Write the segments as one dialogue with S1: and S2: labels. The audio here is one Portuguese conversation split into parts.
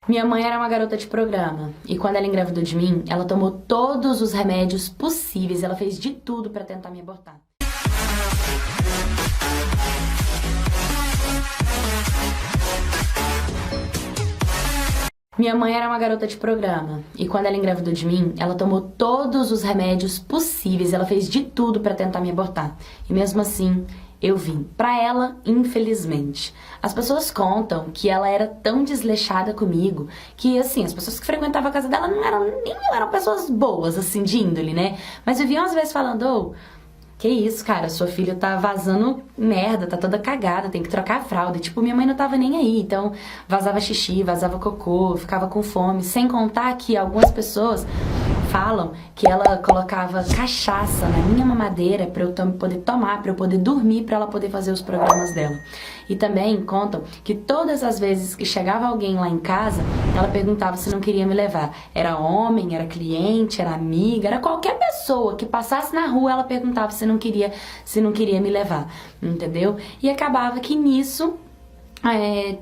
S1: Minha mãe era uma garota de programa e quando ela engravidou de mim, ela tomou todos os remédios possíveis, ela fez de tudo pra tentar me abortar. Minha mãe era uma garota de programa e quando ela engravidou de mim, ela tomou todos os remédios possíveis, ela fez de tudo pra tentar me abortar. E mesmo assim, eu vim. Pra ela, infelizmente. As pessoas contam que ela era tão desleixada comigo que, assim, as pessoas que frequentavam a casa dela não eram pessoas boas, assim, de índole, né? Mas eu via umas vezes falando, ô, que isso, cara, sua filha tá vazando merda, tá toda cagada, tem que trocar a fralda. E, tipo, minha mãe não tava nem aí, então vazava xixi, vazava cocô, ficava com fome. Sem contar que algumas pessoas falam que ela colocava cachaça na minha mamadeira pra eu poder tomar, pra eu poder dormir, pra ela poder fazer os programas dela. E também contam que todas as vezes que chegava alguém lá em casa, ela perguntava se não queria me levar. Era homem, era cliente, era amiga, era qualquer pessoa que passasse na rua, ela perguntava se não queria me levar, entendeu? E acabava que nisso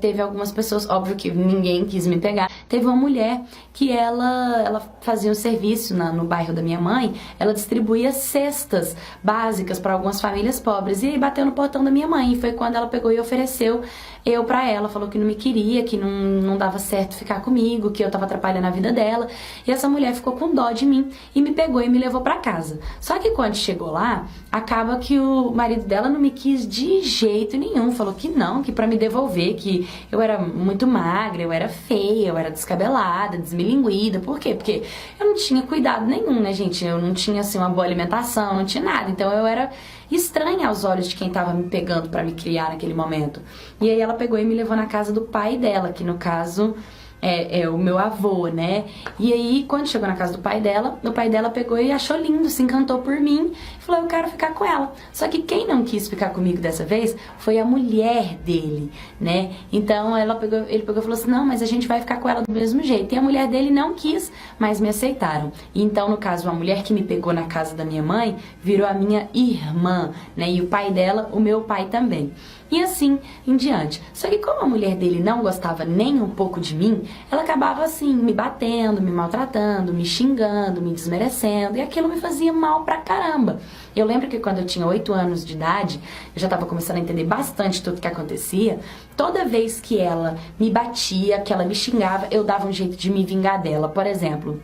S1: teve algumas pessoas, óbvio que ninguém quis me pegar. Teve uma mulher que ela fazia um serviço no bairro da minha mãe, ela distribuía cestas básicas para algumas famílias pobres e aí bateu no portão da minha mãe. E foi quando ela pegou e ofereceu eu pra ela, falou que não me queria, que não dava certo ficar comigo, que eu tava atrapalhando a vida dela. E essa mulher ficou com dó de mim e me pegou e me levou pra casa. Só que quando chegou lá, acaba que o marido dela não me quis de jeito nenhum, falou que não, que pra me devolver, que eu era muito magra, eu era feia, eu era descabelada, desmilinguida. Por quê? Porque eu não tinha cuidado nenhum, né, gente? Eu não tinha, assim, uma boa alimentação, não tinha nada. Então eu era estranha aos olhos de quem tava me pegando pra me criar naquele momento. E aí ela pegou e me levou na casa do pai dela, que no caso é o meu avô, né? E aí, quando chegou na casa do pai dela, o pai dela pegou e achou lindo, se encantou por mim e falou, eu quero ficar com ela. Só que quem não quis ficar comigo dessa vez foi a mulher dele, né? Então ele pegou e falou assim, não, mas a gente vai ficar com ela do mesmo jeito. E a mulher dele não quis, mas me aceitaram. E então, no caso, a mulher que me pegou na casa da minha mãe virou a minha irmã, né? E o pai dela, o meu pai também. E assim em diante. Só que como a mulher dele não gostava nem um pouco de mim, ela acabava assim, me batendo, me maltratando, me xingando, me desmerecendo. E aquilo me fazia mal pra caramba. Eu lembro que quando eu tinha 8 anos de idade, eu já tava começando a entender bastante tudo que acontecia. Toda vez que ela me batia, que ela me xingava, eu dava um jeito de me vingar dela. Por exemplo,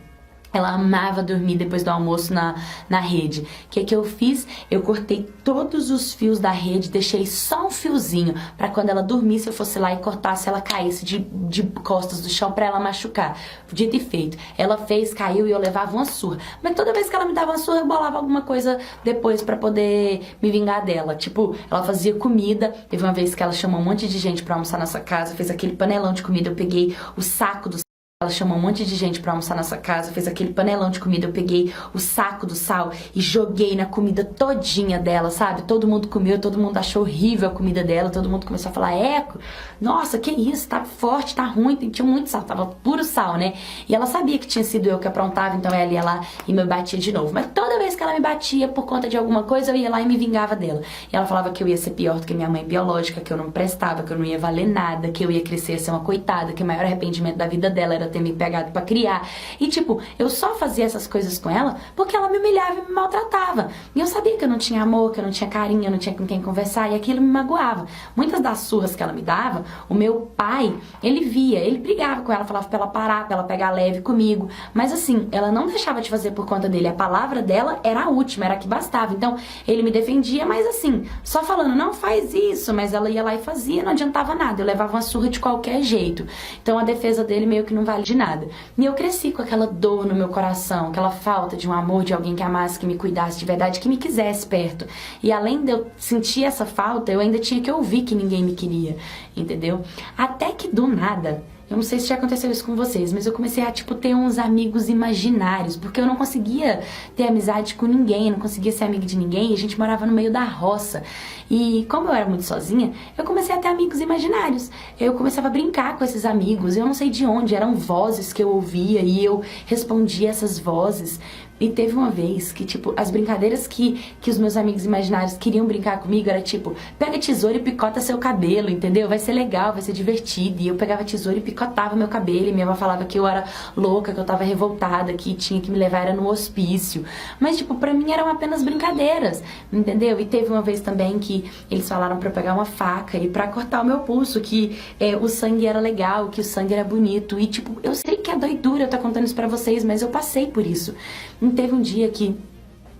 S1: ela amava dormir depois do almoço na rede. O que eu fiz? Eu cortei todos os fios da rede, deixei só um fiozinho pra quando ela dormisse eu fosse lá e cortasse, ela caísse de costas do chão pra ela machucar. Dito e feito. Ela fez, caiu e eu levava uma surra. Mas toda vez que ela me dava uma surra, eu bolava alguma coisa depois pra poder me vingar dela. Tipo, ela fazia comida. Teve uma vez que ela chamou um monte de gente pra almoçar na nossa casa, fez aquele panelão de comida, eu peguei o saco do ela chamou um monte de gente pra almoçar na nossa casa, fez aquele panelão de comida, eu peguei o saco do sal e joguei na comida todinha dela, sabe? Todo mundo comeu, todo mundo achou horrível a comida dela, todo mundo começou a falar, Eco, nossa, que isso, tá forte, tá ruim, tinha muito sal, tava puro sal, né? E ela sabia que tinha sido eu que aprontava, então ela ia lá e me batia de novo. Mas toda vez que ela me batia por conta de alguma coisa, eu ia lá e me vingava dela. E ela falava que eu ia ser pior do que minha mãe biológica, que eu não prestava, que eu não ia valer nada, que eu ia crescer, ser uma coitada, que o maior arrependimento da vida dela era ter me pegado pra criar. E tipo, eu só fazia essas coisas com ela porque ela me humilhava e me maltratava. E eu sabia que eu não tinha amor, que eu não tinha carinho, eu não tinha com quem conversar, e aquilo me magoava. Muitas das surras que ela me dava, o meu pai, ele via, ele brigava com ela, falava pra ela parar, pra ela pegar leve comigo. Mas assim, ela não deixava de fazer por conta dele. A palavra dela era a última, era a que bastava. Então, ele me defendia, mas assim, só falando, não faz isso, mas ela ia lá e fazia, não adiantava nada. Eu levava uma surra de qualquer jeito. Então, a defesa dele meio que não vale de nada. E eu cresci com aquela dor no meu coração, aquela falta de um amor, de alguém que amasse, que me cuidasse de verdade, que me quisesse perto. E além de eu sentir essa falta, eu ainda tinha que ouvir que ninguém me queria, entendeu? Até que do nada, eu não sei se já aconteceu isso com vocês, mas eu comecei a, tipo, ter uns amigos imaginários, porque eu não conseguia ter amizade com ninguém, eu não conseguia ser amiga de ninguém, e a gente morava no meio da roça. E como eu era muito sozinha, eu comecei a ter amigos imaginários. Eu começava a brincar com esses amigos, eu não sei de onde, eram vozes que eu ouvia e eu respondia essas vozes. E teve uma vez que, tipo, as brincadeiras que os meus amigos imaginários queriam brincar comigo era tipo, pega tesoura e picota seu cabelo, entendeu? Vai ser legal, vai ser divertido. E eu pegava tesoura e picotava meu cabelo. E minha avó falava que eu era louca, que eu tava revoltada, que tinha que me levar era no hospício. Mas, tipo, pra mim eram apenas brincadeiras, entendeu? E teve uma vez também que eles falaram pra eu pegar uma faca e pra cortar o meu pulso, que o sangue era legal, que o sangue era bonito. E, tipo, eu sei que é doidura eu tá contando isso pra vocês, mas eu passei por isso. E teve um dia que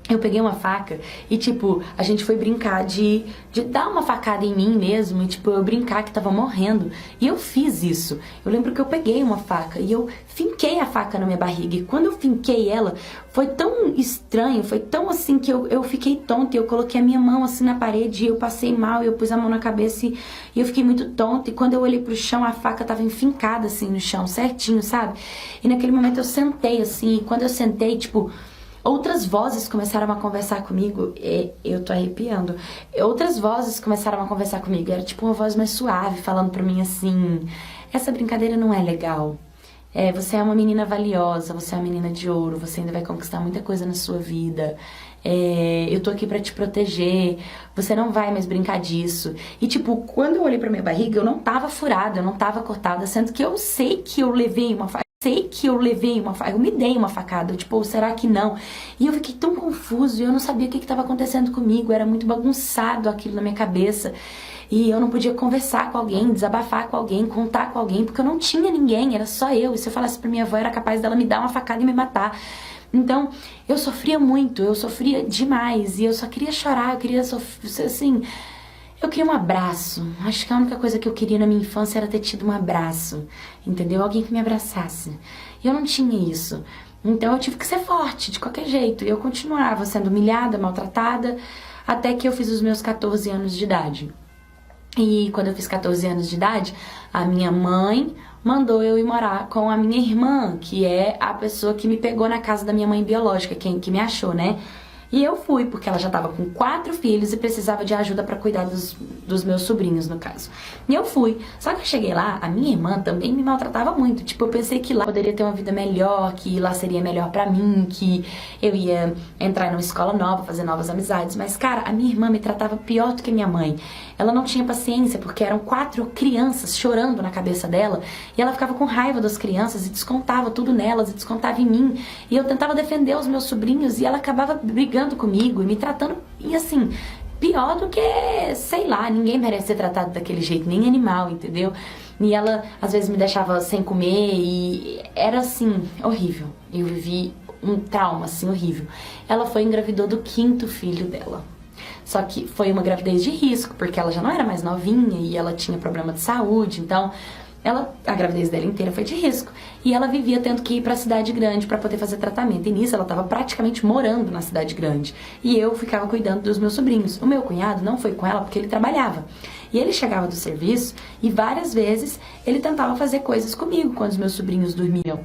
S1: eu peguei uma faca e, tipo, a gente foi brincar de dar uma facada em mim mesmo e, tipo, eu brincar que tava morrendo. E eu fiz isso. Eu lembro que eu peguei uma faca e eu finquei a faca na minha barriga. E quando eu finquei ela, foi tão estranho, foi tão assim que eu fiquei tonta. E eu coloquei a minha mão assim na parede e eu passei mal. E eu pus a mão na cabeça e eu fiquei muito tonta. E quando eu olhei pro chão, a faca tava enfincada assim no chão, certinho, sabe? E naquele momento eu sentei assim. E quando eu sentei, tipo... outras vozes começaram a conversar comigo, eu tô arrepiando. Outras vozes começaram a conversar comigo, era tipo uma voz mais suave, falando pra mim assim, essa brincadeira não é legal. Você é uma menina valiosa, você é uma menina de ouro, você ainda vai conquistar muita coisa na sua vida. Eu tô aqui pra te proteger, você não vai mais brincar disso. E tipo, quando eu olhei pra minha barriga, eu não tava furada, eu não tava cortada, sendo que eu sei que eu levei uma faca. Eu me dei uma facada, tipo, será que não? E eu fiquei tão confuso, eu não sabia o que estava acontecendo comigo, era muito bagunçado aquilo na minha cabeça. E eu não podia conversar com alguém, desabafar com alguém, contar com alguém, porque eu não tinha ninguém, era só eu. E se eu falasse pra minha avó, era capaz dela me dar uma facada e me matar. Então, eu sofria muito, eu sofria demais, e eu só queria chorar, eu queria assim... eu queria um abraço. Acho que a única coisa que eu queria na minha infância era ter tido um abraço, entendeu? Alguém que me abraçasse. E eu não tinha isso. Então eu tive que ser forte, de qualquer jeito. E eu continuava sendo humilhada, maltratada, até que eu fiz os meus 14 anos de idade. E quando eu fiz 14 anos de idade, a minha mãe mandou eu ir morar com a minha irmã, que é a pessoa que me pegou na casa da minha mãe biológica, que me achou, né? E eu fui, porque ela já tava com 4 filhos e precisava de ajuda pra cuidar dos meus sobrinhos, no caso. E eu fui. Só que eu cheguei lá, a minha irmã também me maltratava muito. Tipo, eu pensei que lá eu poderia ter uma vida melhor, que lá seria melhor pra mim, que eu ia entrar numa escola nova, fazer novas amizades. Mas, cara, a minha irmã me tratava pior do que a minha mãe. Ela não tinha paciência, porque eram 4 crianças chorando na cabeça dela. E ela ficava com raiva das crianças e descontava tudo nelas e descontava em mim. E eu tentava defender os meus sobrinhos e ela acabava brigando comigo e me tratando, e assim, pior do que, sei lá, ninguém merece ser tratado daquele jeito, nem animal, entendeu? E ela, às vezes, me deixava sem comer e era, assim, horrível. Eu vivi um trauma, assim, horrível. Ela foi e engravidou do 5º filho dela. Só que foi uma gravidez de risco, porque ela já não era mais novinha e ela tinha problema de saúde, então... a gravidez dela inteira foi de risco. E ela vivia tendo que ir pra cidade grande pra poder fazer tratamento. E nisso ela tava praticamente morando na cidade grande. E eu ficava cuidando dos meus sobrinhos. O meu cunhado não foi com ela porque ele trabalhava. E ele chegava do serviço e várias vezes ele tentava fazer coisas comigo quando os meus sobrinhos dormiam.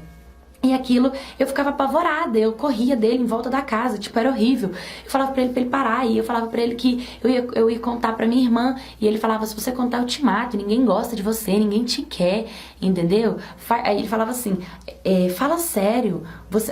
S1: E aquilo, eu ficava apavorada, eu corria dele em volta da casa, tipo, era horrível. Eu falava pra ele parar, e eu falava pra ele que eu ia contar pra minha irmã, e ele falava, se você contar eu te mato, ninguém gosta de você, ninguém te quer, entendeu? Aí ele falava assim, fala sério,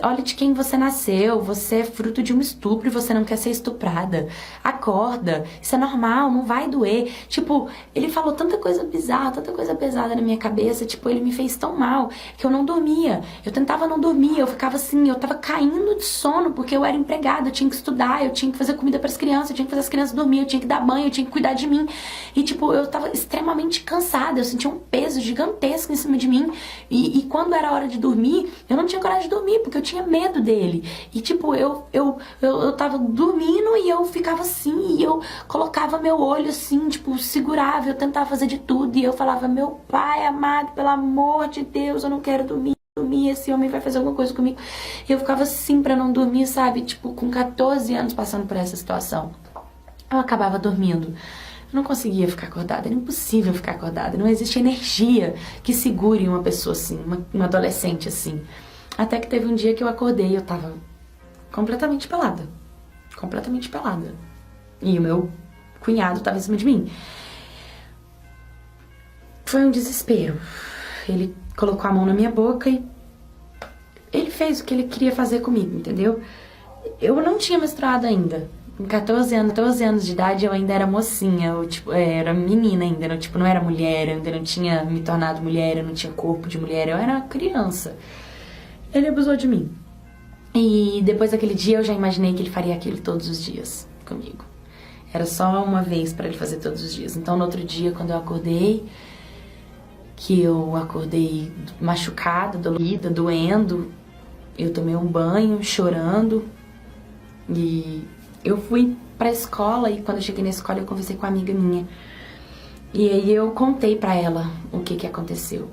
S1: olha de quem você nasceu, você é fruto de um estupro e você não quer ser estuprada. Acorda, isso é normal, não vai doer. Tipo, ele falou tanta coisa bizarra, tanta coisa pesada na minha cabeça, tipo, ele me fez tão mal que eu não dormia. Eu tentava não dormir, eu ficava assim, eu tava caindo de sono, porque eu era empregada, eu tinha que estudar, eu tinha que fazer comida para as crianças, eu tinha que fazer as crianças dormir, eu tinha que dar banho, eu tinha que cuidar de mim. E tipo, eu tava extremamente cansada, eu sentia um peso gigantesco em cima de mim. E quando era hora de dormir, eu não tinha coragem de dormir, porque eu tinha medo dele. E tipo, eu tava dormindo e eu ficava assim, e eu colocava meu olho assim, tipo, segurava, eu tentava fazer de tudo, e eu falava, meu pai amado, pelo amor de Deus, eu não quero dormir, esse homem vai fazer alguma coisa comigo. E eu ficava assim pra não dormir, sabe? Tipo, com 14 anos passando por essa situação. Eu acabava dormindo. Eu não conseguia ficar acordada, era impossível ficar acordada. Não existe energia que segure uma pessoa assim, uma adolescente assim. Até que teve um dia que eu acordei e eu tava completamente pelada. Completamente pelada. E o meu cunhado tava em cima de mim. Foi um desespero. Ele colocou a mão na minha boca e ele fez o que ele queria fazer comigo, entendeu? eu não tinha menstruado ainda. Com 14 anos de idade eu ainda era mocinha, eu era menina ainda, eu não era mulher, eu ainda não tinha me tornado mulher, eu não tinha corpo de mulher, eu era criança. Ele abusou de mim. E depois daquele dia eu já imaginei que ele faria aquilo todos os dias comigo. Era só uma vez pra ele fazer todos os dias. Então no outro dia, quando eu acordei, que eu acordei machucada, dolorida, doendo, eu tomei um banho, chorando, e eu fui pra escola, e quando eu cheguei na escola eu conversei com uma amiga minha. E aí eu contei pra ela o que aconteceu.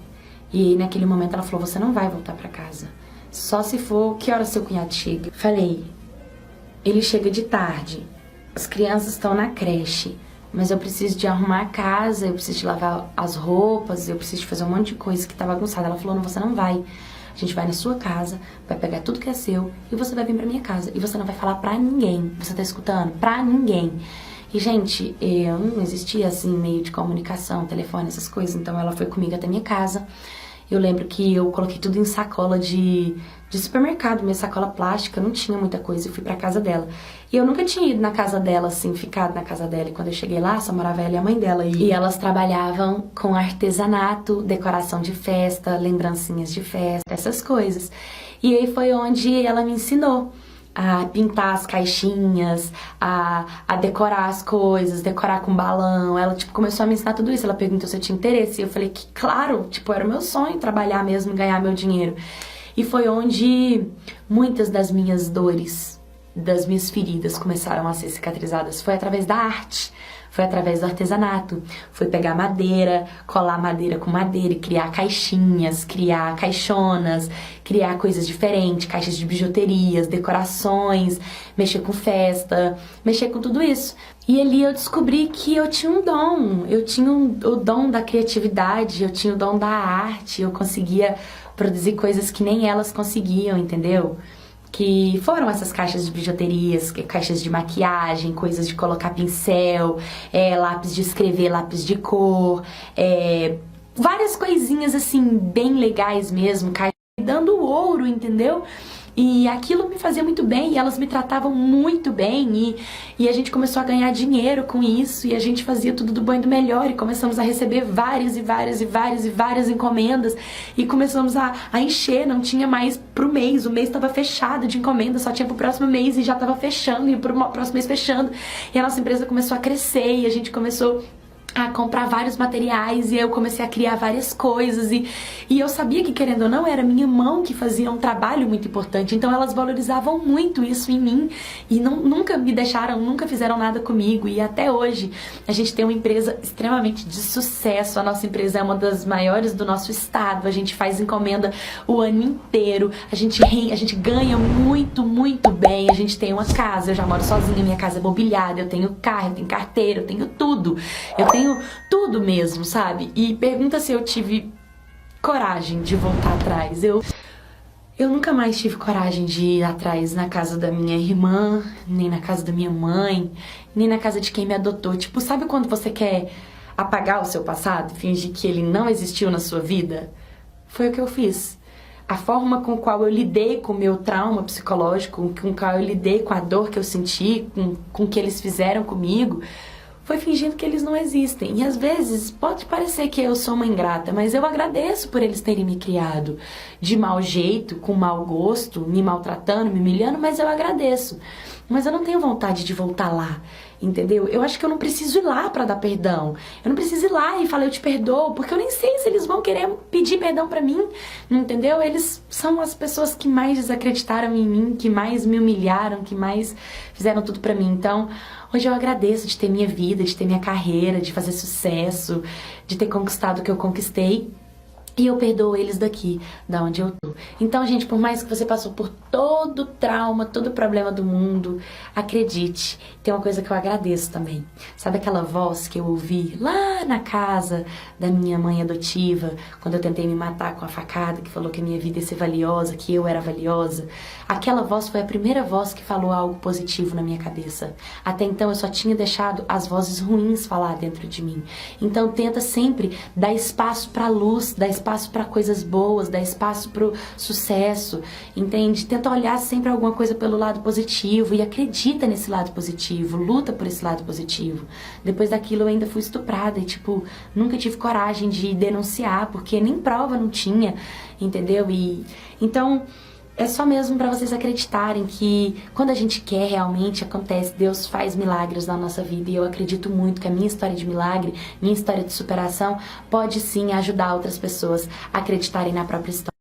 S1: E aí naquele momento ela falou, você não vai voltar pra casa. Só se for, que hora seu cunhado chega? Falei, ele chega de tarde, as crianças estão na creche, mas eu preciso de arrumar a casa, eu preciso de lavar as roupas, eu preciso de fazer um monte de coisa que tá bagunçada. Ela falou, não, você não vai. A gente vai na sua casa, vai pegar tudo que é seu e você vai vir pra minha casa. E você não vai falar pra ninguém. Você tá escutando? Pra ninguém. E, gente, eu não existia, assim, meio de comunicação, telefone, essas coisas. Então, ela foi comigo até minha casa. Eu lembro que eu coloquei tudo em sacola de supermercado, minha sacola plástica, não tinha muita coisa, eu fui pra casa dela. E eu nunca tinha ido na casa dela, assim, ficado na casa dela. E quando eu cheguei lá, só morava ela e a mãe dela. E elas trabalhavam com artesanato, decoração de festa, lembrancinhas de festa, essas coisas. E aí foi onde ela me ensinou a pintar as caixinhas, a decorar as coisas, decorar com balão. Ela, começou a me ensinar tudo isso. Ela perguntou se eu tinha interesse. E eu falei que, claro, era o meu sonho trabalhar mesmo, ganhar meu dinheiro. E foi onde muitas das minhas dores, das minhas feridas começaram a ser cicatrizadas. Foi através da arte. Foi através do artesanato, foi pegar madeira, colar madeira com madeira e criar caixinhas, criar caixonas, criar coisas diferentes, caixas de bijuterias, decorações, mexer com festa, mexer com tudo isso. E ali eu descobri que eu tinha um dom, eu tinha o dom da criatividade, eu tinha o dom da arte, eu conseguia produzir coisas que nem elas conseguiam, entendeu? Que foram essas caixas de bijuterias, caixas de maquiagem, coisas de colocar pincel, lápis de escrever, lápis de cor, várias coisinhas assim, bem legais mesmo, dando ouro, entendeu? E aquilo me fazia muito bem, e elas me tratavam muito bem, e a gente começou a ganhar dinheiro com isso, e a gente fazia tudo do bom e do melhor, e começamos a receber várias encomendas, e começamos a encher, não tinha mais pro mês, o mês estava fechado de encomenda, só tinha pro próximo mês, e já estava fechando, e pro próximo mês fechando, e a nossa empresa começou a crescer, e a gente começou a comprar vários materiais, e eu comecei a criar várias coisas, e eu sabia que, querendo ou não, era minha mão que fazia um trabalho muito importante, então elas valorizavam muito isso em mim, e nunca me deixaram, nunca fizeram nada comigo, e até hoje a gente tem uma empresa extremamente de sucesso. A nossa empresa é uma das maiores do nosso estado, a gente faz encomenda o ano inteiro, a gente ganha muito bem, a gente tem uma casa, eu já moro sozinha, minha casa é mobiliada, eu tenho carro, eu tenho carteira, eu tenho tudo, eu tenho tudo mesmo, sabe? E pergunta se eu tive coragem de voltar atrás. Eu nunca mais tive coragem de ir atrás na casa da minha irmã, nem na casa da minha mãe, nem na casa de quem me adotou. Sabe quando você quer apagar o seu passado, fingir que ele não existiu na sua vida? Foi o que eu fiz. A forma com a qual eu lidei com o meu trauma psicológico, com a qual eu lidei com a dor que eu senti, com o que eles fizeram comigo, foi fingindo que eles não existem. E às vezes pode parecer que eu sou uma ingrata, mas eu agradeço por eles terem me criado de mau jeito, com mau gosto, me maltratando, me humilhando, mas eu agradeço. Mas eu não tenho vontade de voltar lá, entendeu? Eu acho que eu não preciso ir lá pra dar perdão. Eu não preciso ir lá e falar eu te perdoo, porque eu nem sei se eles vão querer pedir perdão pra mim, entendeu? Eles são as pessoas que mais desacreditaram em mim, que mais me humilharam, que mais fizeram tudo pra mim. Então, hoje eu agradeço de ter minha vida, de ter minha carreira, de fazer sucesso, de ter conquistado o que eu conquistei. E eu perdoo eles daqui, da onde eu tô. Então, gente, por mais que você passou por todo o trauma, todo o problema do mundo, acredite, tem uma coisa que eu agradeço também. Sabe aquela voz que eu ouvi lá na casa da minha mãe adotiva, quando eu tentei me matar com a facada, que falou que a minha vida ia ser valiosa, que eu era valiosa? Aquela voz foi a primeira voz que falou algo positivo na minha cabeça. Até então, eu só tinha deixado as vozes ruins falar dentro de mim. Então, tenta sempre dar espaço pra luz, dar espaço espaço para coisas boas, dá espaço pro sucesso, entende? Tenta olhar sempre alguma coisa pelo lado positivo e acredita nesse lado positivo, luta por esse lado positivo. Depois daquilo eu ainda fui estuprada e, tipo, nunca tive coragem de denunciar, porque nem prova não tinha, entendeu? E então é só mesmo para vocês acreditarem que quando a gente quer realmente acontece, Deus faz milagres na nossa vida, e eu acredito muito que a minha história de milagre, minha história de superação pode sim ajudar outras pessoas a acreditarem na própria história.